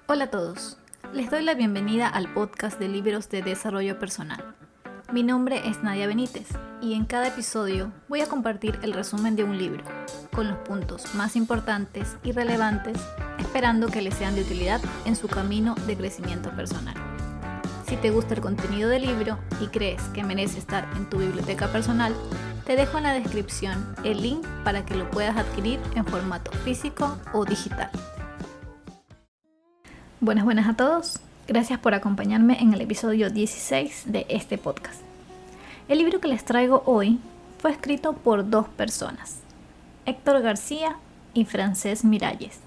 Hola a todos, les doy la bienvenida al podcast de libros de desarrollo personal. Mi nombre es Nadia Benítez y en cada episodio voy a compartir el resumen de un libro, con los puntos más importantes y relevantes, esperando que les sean de utilidad en su camino de crecimiento personal. Si te gusta el contenido del libro y crees que merece estar en tu biblioteca personal, te dejo en la descripción el link para que lo puedas adquirir en formato físico o digital. Buenas a todos. Gracias por acompañarme en el episodio 16 de este podcast. El libro que les traigo hoy fue escrito por dos personas, Héctor García y Francesc Miralles,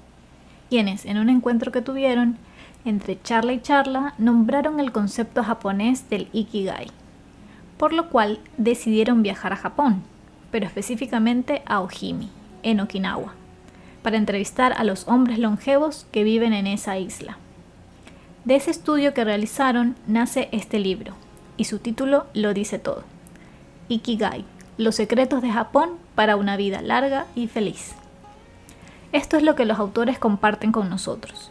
quienes en un encuentro que tuvieron, entre charla y charla, nombraron el concepto japonés del Ikigai, por lo cual decidieron viajar a Japón, pero específicamente a Ojimi, en Okinawa, para entrevistar a los hombres longevos que viven en esa isla. De ese estudio que realizaron nace este libro, y su título lo dice todo. Ikigai, los secretos de Japón para una vida larga y feliz. Esto es lo que los autores comparten con nosotros.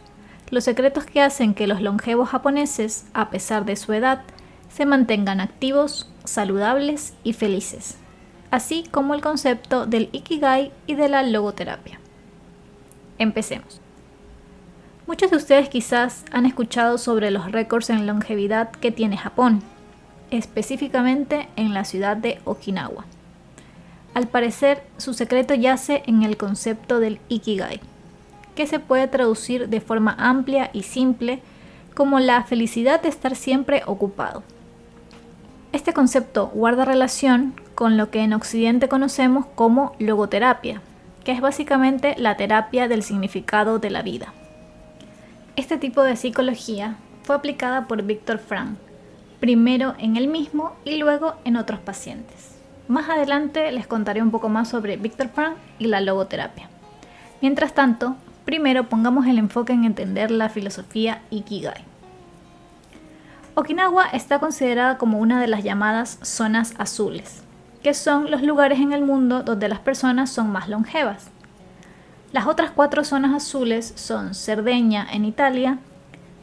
Los secretos que hacen que los longevos japoneses, a pesar de su edad, se mantengan activos, saludables y felices, así como el concepto del Ikigai y de la logoterapia. Empecemos. Muchos de ustedes quizás han escuchado sobre los récords en longevidad que tiene Japón, específicamente en la ciudad de Okinawa. Al parecer, su secreto yace en el concepto del Ikigai, que se puede traducir de forma amplia y simple como la felicidad de estar siempre ocupado. Este concepto guarda relación con lo que en Occidente conocemos como logoterapia, que es básicamente la terapia del significado de la vida. Este tipo de psicología fue aplicada por Viktor Frankl, primero en él mismo y luego en otros pacientes. Más adelante les contaré un poco más sobre Viktor Frankl y la logoterapia. Mientras tanto, primero pongamos el enfoque en entender la filosofía Ikigai. Okinawa está considerada como una de las llamadas zonas azules, que son los lugares en el mundo donde las personas son más longevas. Las otras 4 zonas azules son Cerdeña en Italia,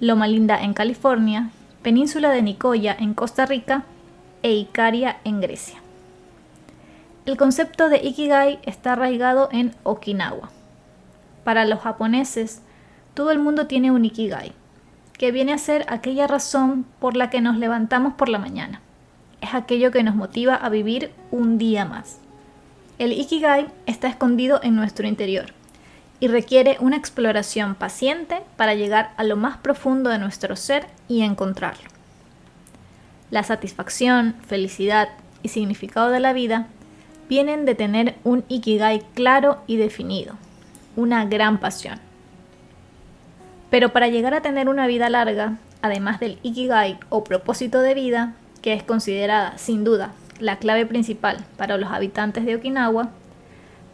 Loma Linda en California, Península de Nicoya en Costa Rica e Icaria en Grecia. El concepto de Ikigai está arraigado en Okinawa. Para los japoneses, todo el mundo tiene un Ikigai, que viene a ser aquella razón por la que nos levantamos por la mañana. Es aquello que nos motiva a vivir un día más. El Ikigai está escondido en nuestro interior y requiere una exploración paciente para llegar a lo más profundo de nuestro ser y encontrarlo. La satisfacción, felicidad y significado de la vida vienen de tener un Ikigai claro y definido, una gran pasión. Pero para llegar a tener una vida larga, además del Ikigai o propósito de vida, que es considerada sin duda la clave principal para los habitantes de Okinawa,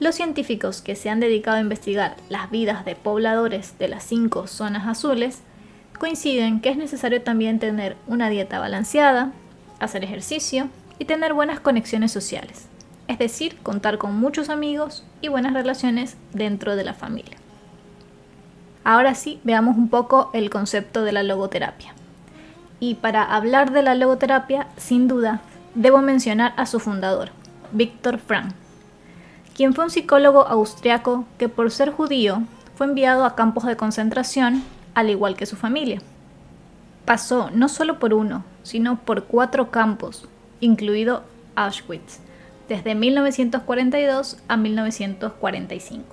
los científicos que se han dedicado a investigar las vidas de pobladores de las 5 zonas azules coinciden que es necesario también tener una dieta balanceada, hacer ejercicio y tener buenas conexiones sociales, es decir, contar con muchos amigos y buenas relaciones dentro de la familia. Ahora sí, veamos un poco el concepto de la logoterapia. Y para hablar de la logoterapia, sin duda, debo mencionar a su fundador, Viktor Frankl, quien fue un psicólogo austriaco que por ser judío fue enviado a campos de concentración, al igual que su familia. Pasó no solo por uno, sino por 4 campos, incluido Auschwitz, desde 1942 a 1945.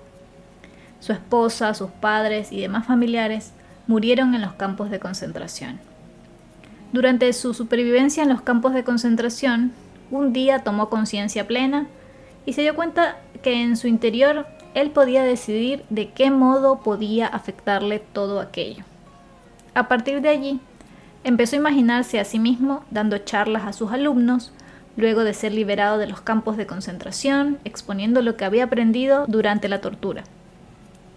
Su esposa, sus padres y demás familiares murieron en los campos de concentración. Durante su supervivencia en los campos de concentración, un día tomó conciencia plena y se dio cuenta que en su interior él podía decidir de qué modo podía afectarle todo aquello. A partir de allí, empezó a imaginarse a sí mismo dando charlas a sus alumnos, luego de ser liberado de los campos de concentración, exponiendo lo que había aprendido durante la tortura.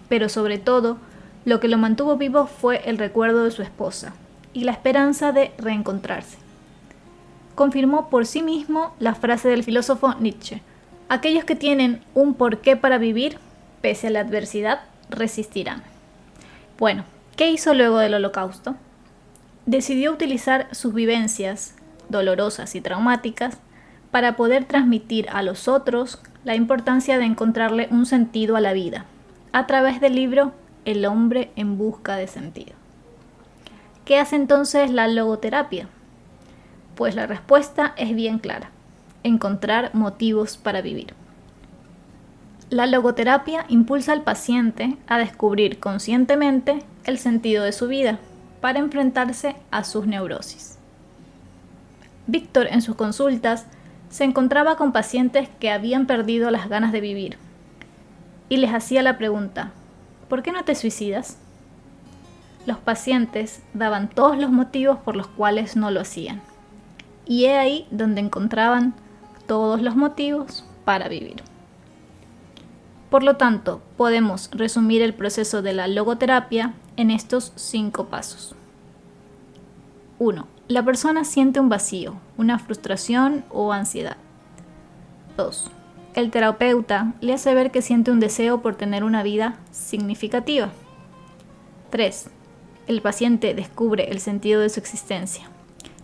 Pero sobre todo, lo que lo mantuvo vivo fue el recuerdo de su esposa y la esperanza de reencontrarse. Confirmó por sí mismo la frase del filósofo Nietzsche: aquellos que tienen un porqué para vivir, pese a la adversidad, resistirán. Bueno, ¿Qué hizo luego del Holocausto? Decidió utilizar sus vivencias dolorosas y traumáticas para poder transmitir a los otros la importancia de encontrarle un sentido a la vida, a través del libro El hombre en busca de sentido. ¿Qué hace entonces la logoterapia? Pues la respuesta es bien clara: encontrar motivos para vivir. La logoterapia impulsa al paciente a descubrir conscientemente el sentido de su vida para enfrentarse a sus neurosis. Víctor, en sus consultas, se encontraba con pacientes que habían perdido las ganas de vivir y les hacía la pregunta: ¿por qué no te suicidas? Los pacientes daban todos los motivos por los cuales no lo hacían, y es ahí donde encontraban todos los motivos para vivir. Por lo tanto, podemos resumir el proceso de la logoterapia en estos 5 pasos. 1. La persona siente un vacío, una frustración o ansiedad. 2. El terapeuta le hace ver que siente un deseo por tener una vida significativa. 3. El paciente descubre el sentido de su existencia,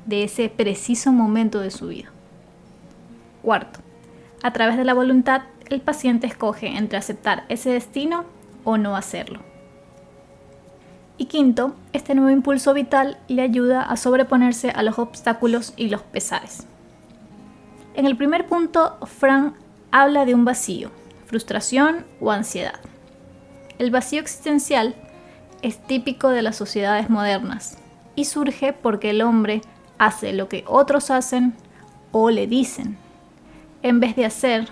de ese preciso momento de su vida. 4. A través de la voluntad, el paciente escoge entre aceptar ese destino o no hacerlo. Y 5, este nuevo impulso vital le ayuda a sobreponerse a los obstáculos y los pesares. En el primer punto, Frank habla de un vacío, frustración o ansiedad. El vacío existencial es típico de las sociedades modernas y surge porque el hombre hace lo que otros hacen o le dicen, en vez de hacer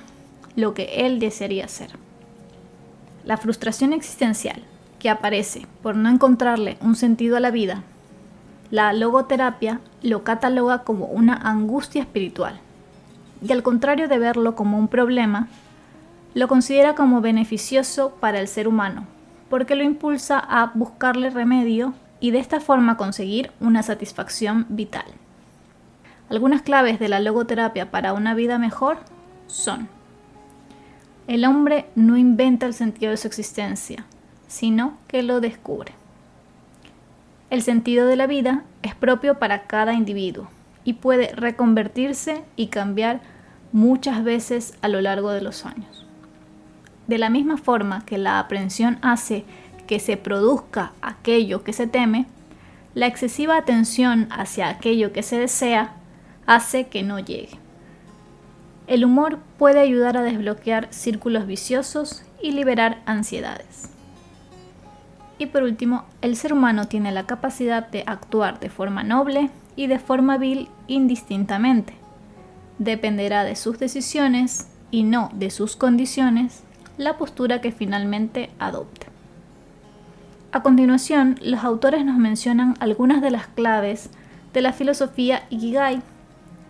lo que él desearía hacer. La frustración existencial, que aparece por no encontrarle un sentido a la vida, la logoterapia lo cataloga como una angustia espiritual, y al contrario de verlo como un problema, lo considera como beneficioso para el ser humano, porque lo impulsa a buscarle remedio y de esta forma conseguir una satisfacción vital. Algunas claves de la logoterapia para una vida mejor son: el hombre no inventa el sentido de su existencia, sino que lo descubre. El sentido de la vida es propio para cada individuo y puede reconvertirse y cambiar muchas veces a lo largo de los años. De la misma forma que la aprensión hace que se produzca aquello que se teme, la excesiva atención hacia aquello que se desea hace que no llegue. El humor puede ayudar a desbloquear círculos viciosos y liberar ansiedades. Y por último, el ser humano tiene la capacidad de actuar de forma noble y de forma vil indistintamente. Dependerá de sus decisiones y no de sus condiciones la postura que finalmente adopte. A continuación, los autores nos mencionan algunas de las claves de la filosofía Ikigai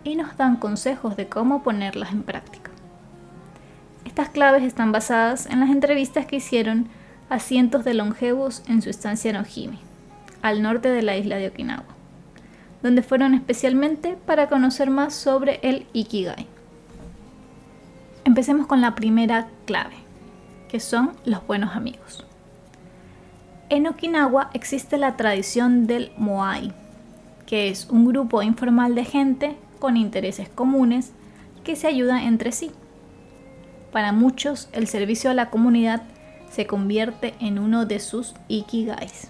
y nos dan consejos de cómo ponerlas en práctica. Estas claves están basadas en las entrevistas que hicieron a cientos de longevos en su estancia en Ojimi, al norte de la isla de Okinawa, donde fueron especialmente para conocer más sobre el Ikigai. Empecemos con la primera clave, que son los buenos amigos. En Okinawa existe la tradición del moai, que es un grupo informal de gente con intereses comunes que se ayudan entre sí. Para muchos, el servicio a la comunidad se convierte en uno de sus ikigais.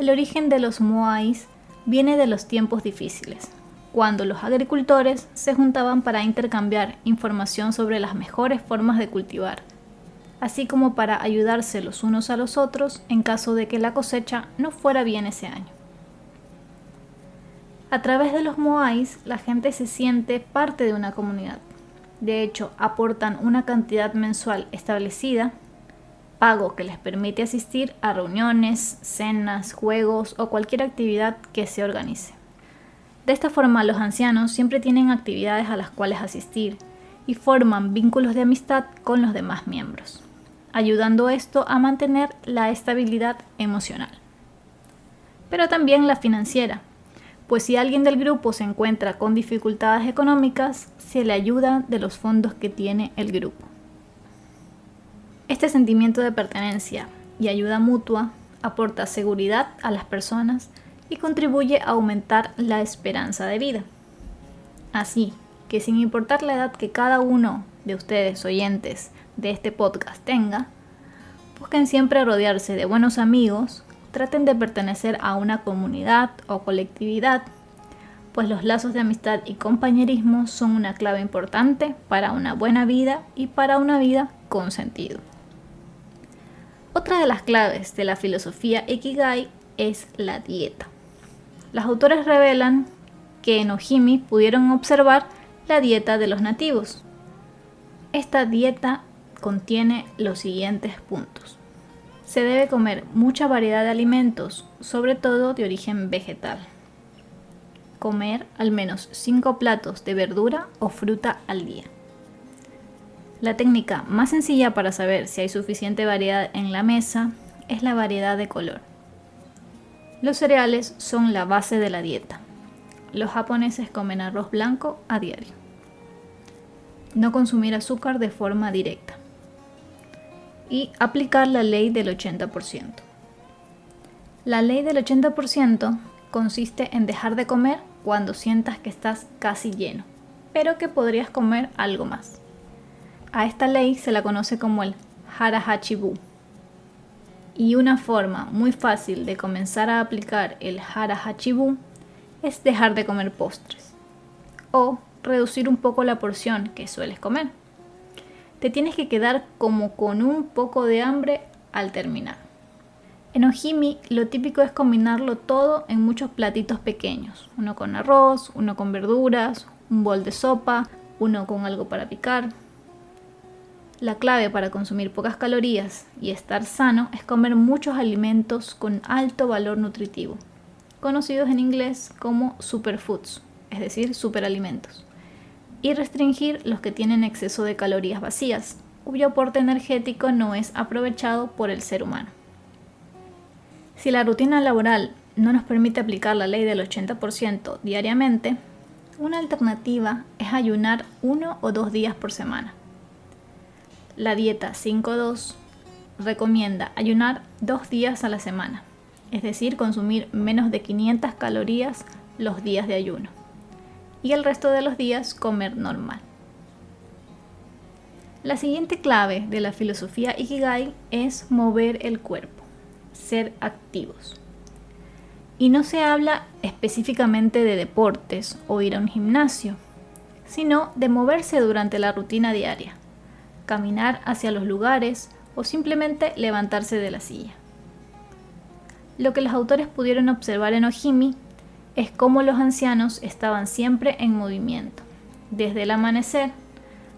El origen de los moais viene de los tiempos difíciles, cuando los agricultores se juntaban para intercambiar información sobre las mejores formas de cultivar, así como para ayudarse los unos a los otros en caso de que la cosecha no fuera bien ese año. A través de los moais, la gente se siente parte de una comunidad. De hecho, aportan una cantidad mensual establecida, pago que les permite asistir a reuniones, cenas, juegos o cualquier actividad que se organice. De esta forma, los ancianos siempre tienen actividades a las cuales asistir y forman vínculos de amistad con los demás miembros, ayudando esto a mantener la estabilidad emocional. Pero también la financiera, pues si alguien del grupo se encuentra con dificultades económicas, se le ayuda de los fondos que tiene el grupo. Este sentimiento de pertenencia y ayuda mutua aporta seguridad a las personas y contribuye a aumentar la esperanza de vida. Así que sin importar la edad que cada uno de ustedes oyentes de este podcast tenga, busquen siempre rodearse de buenos amigos, traten de pertenecer a una comunidad o colectividad, pues los lazos de amistad y compañerismo son una clave importante para una buena vida y para una vida con sentido. Otra de las claves de la filosofía Ikigai es la dieta. Los autores revelan que en Ojimi pudieron observar la dieta de los nativos. Esta dieta contiene los siguientes puntos. Se debe comer mucha variedad de alimentos, sobre todo de origen vegetal. Comer al menos 5 platos de verdura o fruta al día. La técnica más sencilla para saber si hay suficiente variedad en la mesa es la variedad de color. Los cereales son la base de la dieta. Los japoneses comen arroz blanco a diario. No consumir azúcar de forma directa. Y aplicar la ley del 80%. La ley del 80% consiste en dejar de comer cuando sientas que estás casi lleno, pero que podrías comer algo más. A esta ley se la conoce como el Hara Hachibu. Y una forma muy fácil de comenzar a aplicar el Hara Hachibu es dejar de comer postres o reducir un poco la porción que sueles comer. Te tienes que quedar como con un poco de hambre al terminar. En Ojimi lo típico es combinarlo todo en muchos platitos pequeños, uno con arroz, uno con verduras, un bol de sopa, uno con algo para picar. La clave para consumir pocas calorías y estar sano es comer muchos alimentos con alto valor nutritivo, conocidos en inglés como superfoods, es decir, superalimentos, y restringir los que tienen exceso de calorías vacías, cuyo aporte energético no es aprovechado por el ser humano. Si la rutina laboral no nos permite aplicar la ley del 80% diariamente, una alternativa es ayunar 1 o 2 días por semana. La dieta 5-2 recomienda ayunar 2 días a la semana, es decir, consumir menos de 500 calorías los días de ayuno, y el resto de los días comer normal. La siguiente clave de la filosofía Ikigai es mover el cuerpo, ser activos. Y no se habla específicamente de deportes o ir a un gimnasio, sino de moverse durante la rutina diaria, caminar hacia los lugares o simplemente levantarse de la silla. Lo que los autores pudieron observar en Ojimi es cómo los ancianos estaban siempre en movimiento, desde el amanecer,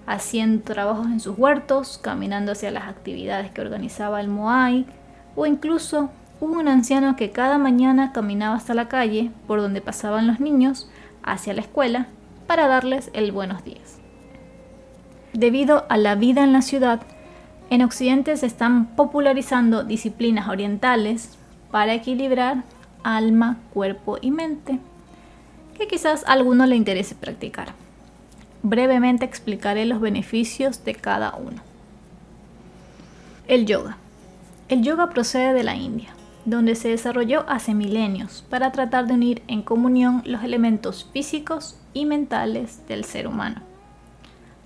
haciendo trabajos en sus huertos, caminando hacia las actividades que organizaba el Moai, o incluso hubo un anciano que cada mañana caminaba hasta la calle por donde pasaban los niños hacia la escuela para darles el buenos días. Debido a la vida en la ciudad, en Occidente se están popularizando disciplinas orientales para equilibrar alma, cuerpo y mente, que quizás a alguno le interese practicar. Brevemente explicaré los beneficios de cada uno. El yoga. El yoga procede de la India, donde se desarrolló hace milenios para tratar de unir en comunión los elementos físicos y mentales del ser humano.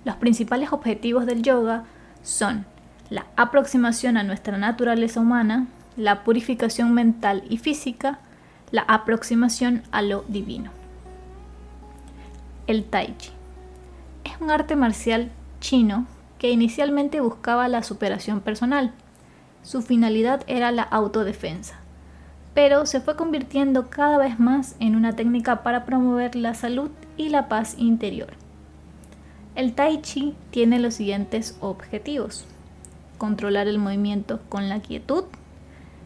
Los principales objetivos del yoga son la aproximación a nuestra naturaleza humana, la purificación mental y física, la aproximación a lo divino. El Tai Chi es un arte marcial chino que inicialmente buscaba la superación personal. Su finalidad era la autodefensa, pero se fue convirtiendo cada vez más en una técnica para promover la salud y la paz interior. El Tai Chi tiene los siguientes objetivos: controlar el movimiento con la quietud,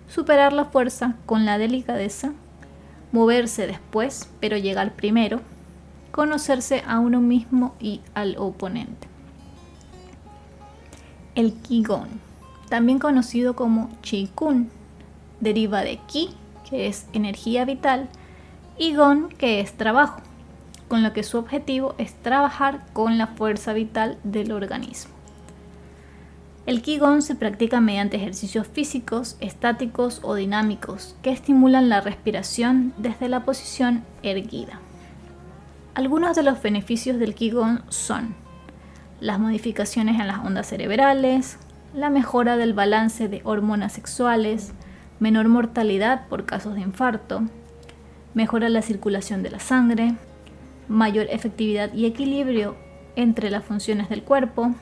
superar la fuerza con la delicadeza, moverse después pero llegar primero, conocerse a uno mismo y al oponente. El Qigong, también conocido como Qi Kun, deriva de Qi, que es energía vital, y Gong, que es trabajo, con lo que su objetivo es trabajar con la fuerza vital del organismo. El Qigong se practica mediante ejercicios físicos, estáticos o dinámicos que estimulan la respiración desde la posición erguida. Algunos de los beneficios del Qigong son las modificaciones en las ondas cerebrales, la mejora del balance de hormonas sexuales, menor mortalidad por casos de infarto, mejora la circulación de la sangre, mayor efectividad y equilibrio entre las funciones del cuerpo,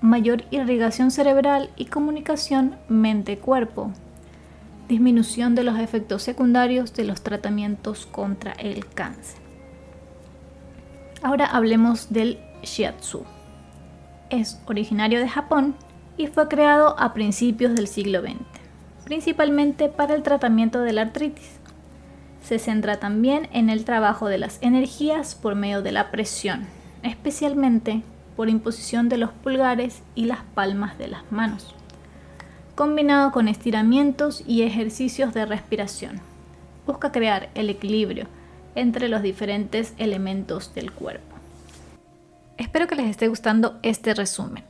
mayor irrigación cerebral y comunicación mente-cuerpo, disminución de los efectos secundarios de los tratamientos contra el cáncer. Ahora hablemos del Shiatsu. Es originario de Japón y fue creado a principios del siglo XX, principalmente para el tratamiento de la artritis. Se centra también en el trabajo de las energías por medio de la presión, especialmente por imposición de los pulgares y las palmas de las manos, combinado con estiramientos y ejercicios de respiración. Busca crear el equilibrio entre los diferentes elementos del cuerpo. Espero que les esté gustando este resumen.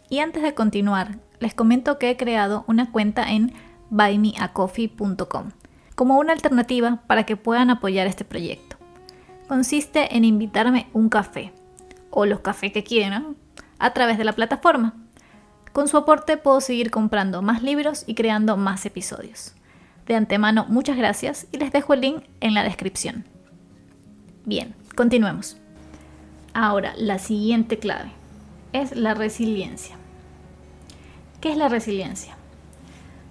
Y antes de continuar, les comento que he creado una cuenta en buymeacoffee.com como una alternativa para que puedan apoyar este proyecto. Consiste en invitarme un café o los cafés que quieran a través de la plataforma. Con su aporte puedo seguir comprando más libros y creando más episodios. De antemano, muchas gracias y les dejo el link en la descripción. Bien, continuemos. Ahora, la siguiente clave es la resiliencia. ¿Qué es la resiliencia?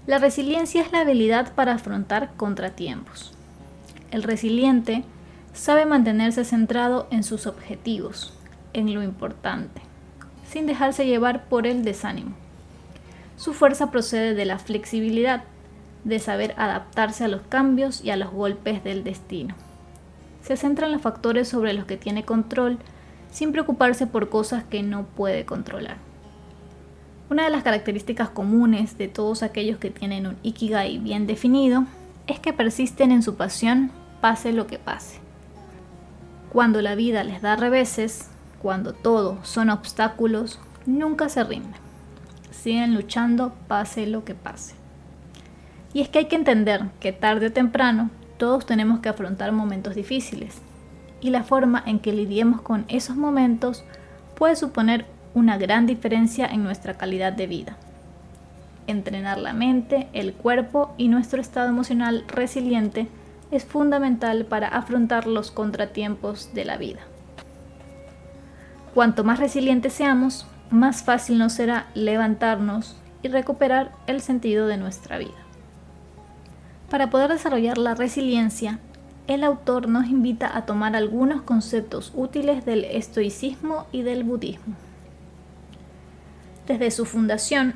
La resiliencia es la habilidad para afrontar contratiempos. El resiliente sabe mantenerse centrado en sus objetivos, en lo importante, sin dejarse llevar por el desánimo. Su fuerza procede de la flexibilidad, de saber adaptarse a los cambios y a los golpes del destino. Se centra en los factores sobre los que tiene control, sin preocuparse por cosas que no puede controlar. Una de las características comunes de todos aquellos que tienen un Ikigai bien definido es que persisten en su pasión, pase lo que pase. Cuando la vida les da reveses, cuando todo son obstáculos, nunca se rinden. Siguen luchando, pase lo que pase. Y es que hay que entender que tarde o temprano todos tenemos que afrontar momentos difíciles. Y la forma en que lidiemos con esos momentos puede suponer una gran diferencia en nuestra calidad de vida. Entrenar la mente, el cuerpo y nuestro estado emocional resiliente es fundamental para afrontar los contratiempos de la vida. Cuanto más resilientes seamos, más fácil nos será levantarnos y recuperar el sentido de nuestra vida. Para poder desarrollar la resiliencia, el autor nos invita a tomar algunos conceptos útiles del estoicismo y del budismo. Desde su fundación,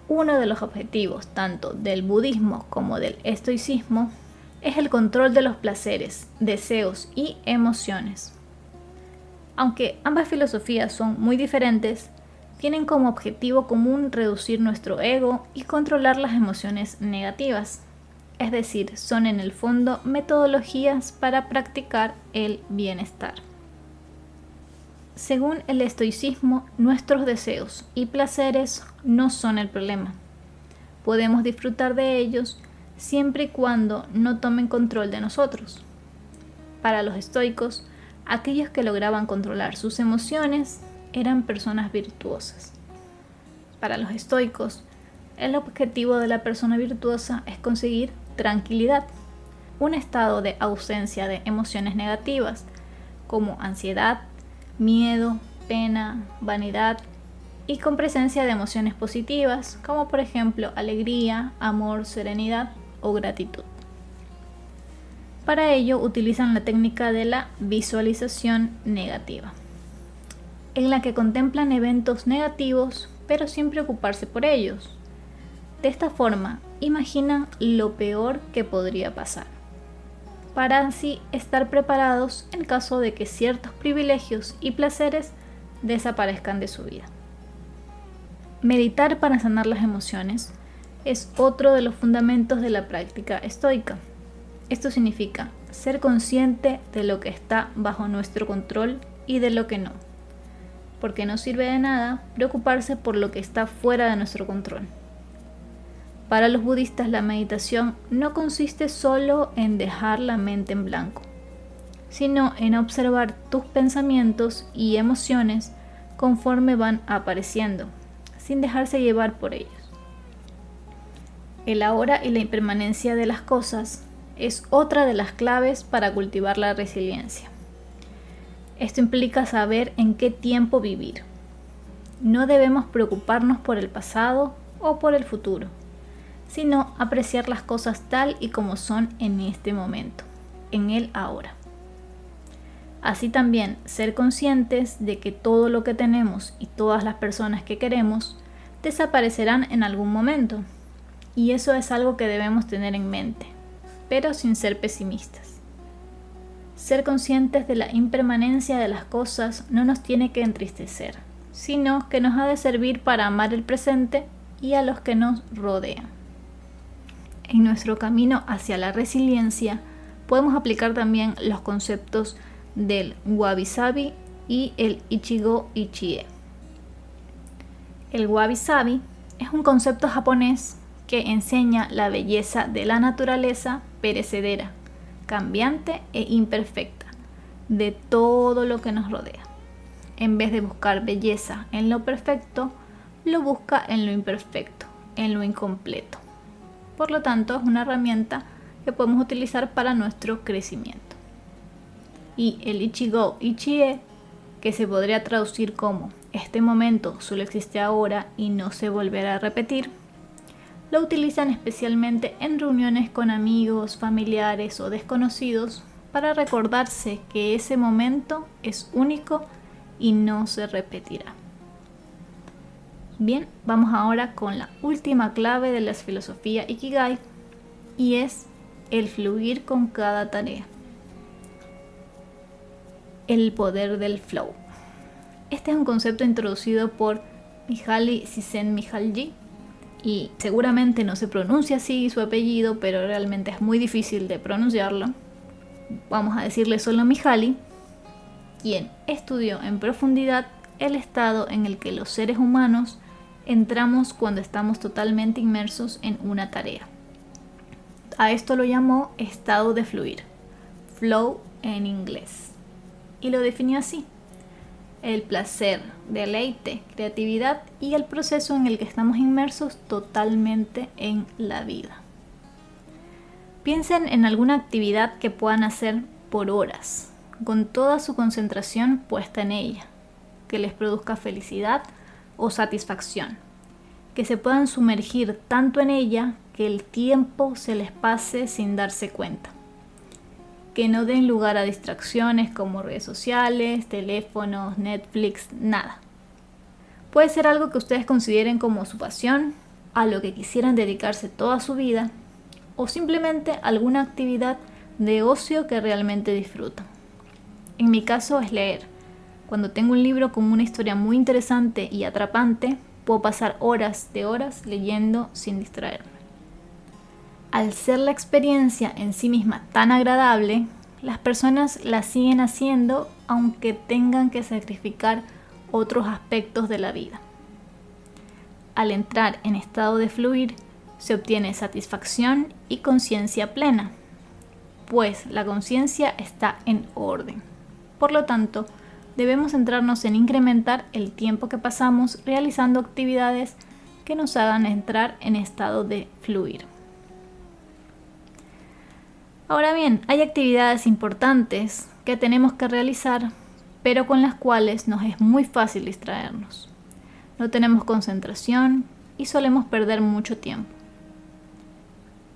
uno de los objetivos tanto del budismo como del estoicismo es el control de los placeres, deseos y emociones. Aunque ambas filosofías son muy diferentes, tienen como objetivo común reducir nuestro ego y controlar las emociones negativas. Es decir, son en el fondo metodologías para practicar el bienestar. Según el estoicismo, nuestros deseos y placeres no son el problema. Podemos disfrutar de ellos siempre y cuando no tomen control de nosotros. Para los estoicos, aquellos que lograban controlar sus emociones eran personas virtuosas. Para los estoicos, el objetivo de la persona virtuosa es conseguir tranquilidad, un estado de ausencia de emociones negativas como ansiedad, miedo, pena, vanidad y con presencia de emociones positivas como por ejemplo alegría, amor, serenidad o gratitud. Para ello utilizan la técnica de la visualización negativa, en la que contemplan eventos negativos pero sin preocuparse por ellos. De esta forma, imaginan lo peor que podría pasar, para así estar preparados en caso de que ciertos privilegios y placeres desaparezcan de su vida. Meditar para sanar las emociones es otro de los fundamentos de la práctica estoica. Esto significa ser consciente de lo que está bajo nuestro control y de lo que no. porque no sirve de nada preocuparse por lo que está fuera de nuestro control. Para los budistas, la meditación no consiste solo en dejar la mente en blanco, sino en observar tus pensamientos y emociones conforme van apareciendo, sin dejarse llevar por ellos. El ahora y la impermanencia de las cosas es otra de las claves para cultivar la resiliencia. Esto implica saber en qué tiempo vivir. No debemos preocuparnos por el pasado o por el futuro, sino apreciar las cosas tal y como son en este momento, en el ahora. Así también ser conscientes de que todo lo que tenemos y todas las personas que queremos desaparecerán en algún momento. Y eso es algo que debemos tener en mente, pero sin ser pesimistas. Ser conscientes de la impermanencia de las cosas no nos tiene que entristecer, sino que nos ha de servir para amar el presente y a los que nos rodean. En nuestro camino hacia la resiliencia podemos aplicar también los conceptos del Wabi-Sabi y el Ichigo Ichie. El Wabi-Sabi es un concepto japonés que enseña la belleza de la naturaleza perecedera, cambiante e imperfecta, de todo lo que nos rodea. En vez de buscar belleza en lo perfecto, lo busca en lo imperfecto, en lo incompleto. Por lo tanto, es una herramienta que podemos utilizar para nuestro crecimiento. Y el Ichigo Ichie, que se podría traducir como este momento solo existe ahora y no se volverá a repetir, lo utilizan especialmente en reuniones con amigos, familiares o desconocidos para recordarse que ese momento es único y no se repetirá. Bien, vamos ahora con la última clave de la filosofía Ikigai y es el fluir con cada tarea. El poder del flow. Este es un concepto introducido por Mihaly Csikszentmihalyi y seguramente no se pronuncia así su apellido, pero realmente es muy difícil de pronunciarlo. Vamos a decirle solo Mihaly, quien estudió en profundidad el estado en el que los seres humanos entramos cuando estamos totalmente inmersos en una tarea. A esto lo llamó estado de fluir, flow en inglés, y lo definió así: el placer, deleite, creatividad y el proceso en el que estamos inmersos totalmente en la vida. Piensen en alguna actividad que puedan hacer por horas, con toda su concentración puesta en ella, que les produzca felicidad o satisfacción, que se puedan sumergir tanto en ella que el tiempo se les pase sin darse cuenta, que no den lugar a distracciones como redes sociales, teléfonos, Netflix, nada. Puede ser algo que ustedes consideren como su pasión, a lo que quisieran dedicarse toda su vida, o simplemente alguna actividad de ocio que realmente disfrutan. En mi caso es leer. Cuando tengo un libro con una historia muy interesante y atrapante, puedo pasar horas de horas leyendo sin distraerme. Al ser la experiencia en sí misma tan agradable, las personas la siguen haciendo aunque tengan que sacrificar otros aspectos de la vida. Al entrar en estado de fluir, se obtiene satisfacción y conciencia plena, pues la conciencia está en orden. Por lo tanto, debemos centrarnos en incrementar el tiempo que pasamos realizando actividades que nos hagan entrar en estado de fluir. Ahora bien, hay actividades importantes que tenemos que realizar, pero con las cuales nos es muy fácil distraernos. No tenemos concentración y solemos perder mucho tiempo.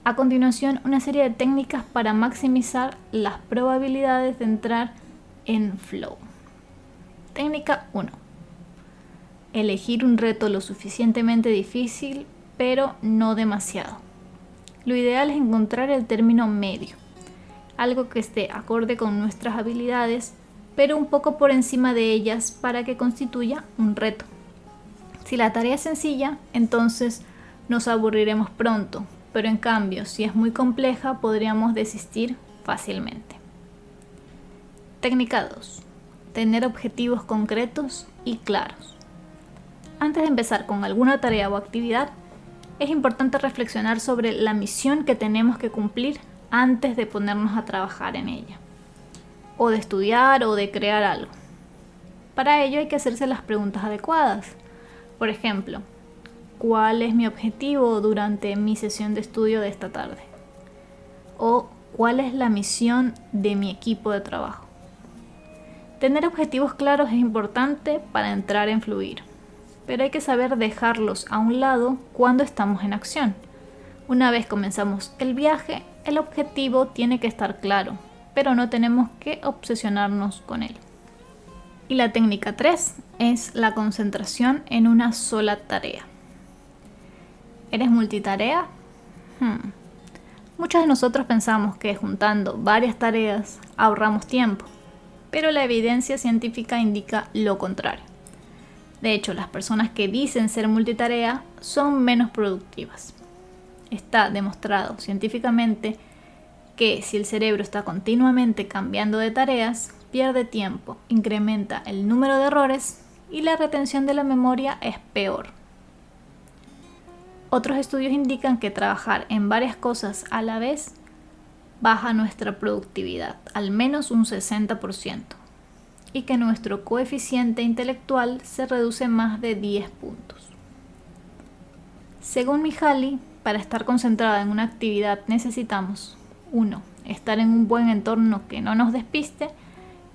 A continuación, una serie de técnicas para maximizar las probabilidades de entrar en flow. Técnica 1. Elegir un reto lo suficientemente difícil, pero no demasiado. Lo ideal es encontrar el término medio, algo que esté acorde con nuestras habilidades, pero un poco por encima de ellas para que constituya un reto. Si la tarea es sencilla, entonces nos aburriremos pronto, pero en cambio, si es muy compleja, podríamos desistir fácilmente. Técnica 2. tener objetivos concretos y claros. Antes de empezar con alguna tarea o actividad, es importante reflexionar sobre la misión que tenemos que cumplir antes de ponernos a trabajar en ella, o de estudiar o de crear algo. Para ello hay que hacerse las preguntas adecuadas. Por ejemplo, ¿cuál es mi objetivo durante mi sesión de estudio de esta tarde? O ¿cuál es la misión de mi equipo de trabajo? Tener objetivos claros es importante para entrar en fluir, pero hay que saber dejarlos a un lado cuando estamos en acción. Una vez comenzamos el viaje, el objetivo tiene que estar claro, pero no tenemos que obsesionarnos con él. Y la técnica 3 es la concentración en una sola tarea. ¿Eres multitarea? Muchos de nosotros pensamos que juntando varias tareas ahorramos tiempo, pero la evidencia científica indica lo contrario. De hecho, las personas que dicen ser multitarea son menos productivas. Está demostrado científicamente que si el cerebro está continuamente cambiando de tareas, pierde tiempo, incrementa el número de errores y la retención de la memoria es peor. Otros estudios indican que trabajar en varias cosas a la vez baja nuestra productividad, al menos un 60%, y que nuestro coeficiente intelectual se reduce más de 10 puntos. Según Mihaly, para estar concentrada en una actividad necesitamos 1. Estar en un buen entorno que no nos despiste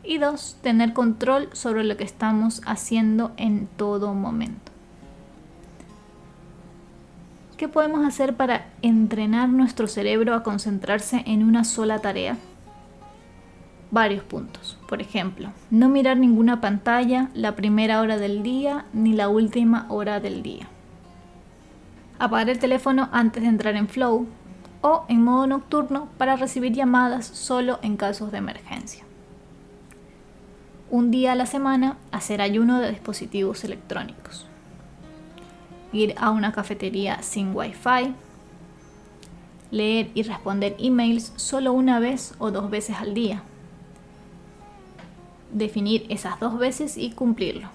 y 2. Tener control sobre lo que estamos haciendo en todo momento. ¿Qué podemos hacer para entrenar nuestro cerebro a concentrarse en una sola tarea? Varios puntos. Por ejemplo, no mirar ninguna pantalla la primera hora del día ni la última hora del día. Apagar el teléfono antes de entrar en flow o en modo nocturno para recibir llamadas solo en casos de emergencia. Un día a la semana hacer ayuno de dispositivos electrónicos. Ir a una cafetería sin Wi-Fi. Leer y responder emails solo una vez o 2 veces al día. Definir esas 2 veces y cumplirlo.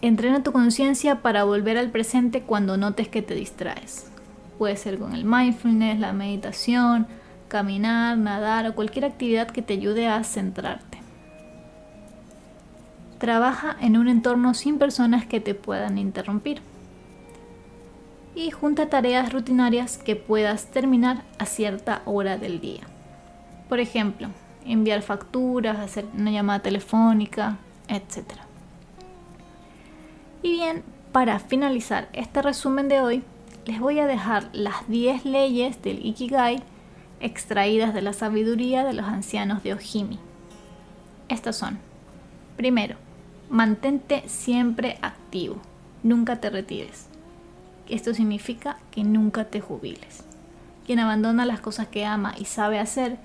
Entrena tu conciencia para volver al presente cuando notes que te distraes. Puede ser con el mindfulness, la meditación, caminar, nadar o cualquier actividad que te ayude a centrarte. Trabaja en un entorno sin personas que te puedan interrumpir. Y junta tareas rutinarias que puedas terminar a cierta hora del día. Por ejemplo, enviar facturas, hacer una llamada telefónica, etc. Y bien, para finalizar este resumen de hoy, les voy a dejar las 10 leyes del Ikigai extraídas de la sabiduría de los ancianos de Ojimi. Estas son: primero, mantente siempre activo, nunca te retires. Esto significa que nunca te jubiles. Quien abandona las cosas que ama y sabe hacer,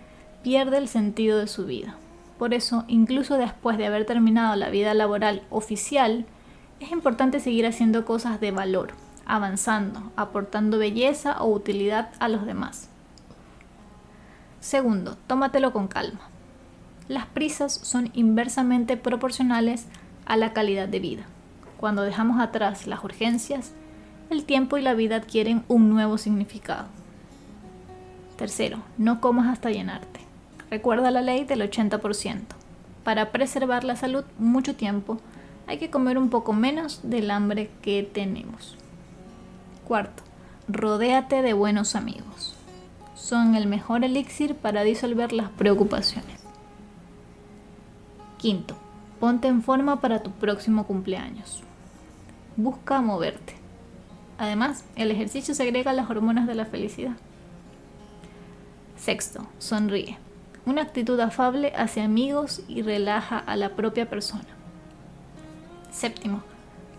pierde el sentido de su vida. Por eso, incluso después de haber terminado la vida laboral oficial, es importante seguir haciendo cosas de valor, avanzando, aportando belleza o utilidad a los demás. Segundo, tómatelo con calma. Las prisas son inversamente proporcionales a la calidad de vida. Cuando dejamos atrás las urgencias, el tiempo y la vida adquieren un nuevo significado. Tercero, no comas hasta llenarte. Recuerda la ley del 80%. Para preservar la salud mucho tiempo, hay que comer un poco menos del hambre que tenemos. Cuarto, rodéate de buenos amigos. Son el mejor elixir para disolver las preocupaciones. Quinto, ponte en forma para tu próximo cumpleaños. Busca moverte. Además, el ejercicio segrega las hormonas de la felicidad. Sexto, sonríe. Una actitud afable hacia amigos y relaja a la propia persona. Séptimo,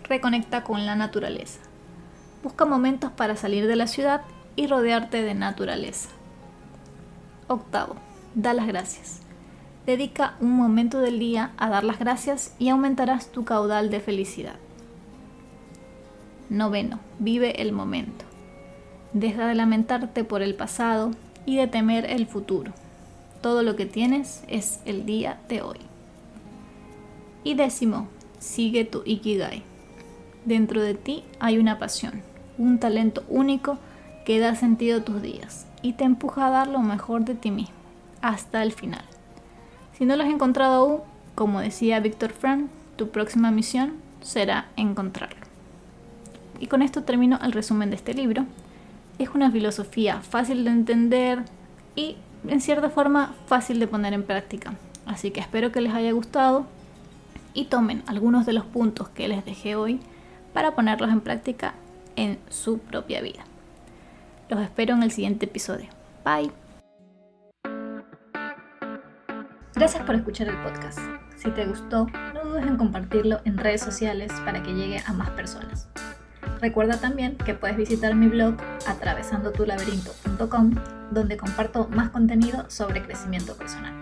reconecta con la naturaleza. Busca momentos para salir de la ciudad y rodearte de naturaleza. Octavo, da las gracias. Dedica un momento del día a dar las gracias y aumentarás tu caudal de felicidad. Noveno, vive el momento. Deja de lamentarte por el pasado y de temer el futuro. Todo lo que tienes es el día de hoy. Y 10, sigue tu Ikigai. Dentro de ti hay una pasión, un talento único que da sentido a tus días y te empuja a dar lo mejor de ti mismo, hasta el final. Si no lo has encontrado aún, como decía Viktor Frankl, tu próxima misión será encontrarlo. Y con esto termino el resumen de este libro. Es una filosofía fácil de entender y, en cierta forma, fácil de poner en práctica. Así que espero que les haya gustado y tomen algunos de los puntos que les dejé hoy para ponerlos en práctica en su propia vida. Los espero en el siguiente episodio. Bye. Gracias por escuchar el podcast. Si te gustó, no dudes en compartirlo en redes sociales para que llegue a más personas. Recuerda también que puedes visitar mi blog atravesandotulaberinto.com, donde comparto más contenido sobre crecimiento personal.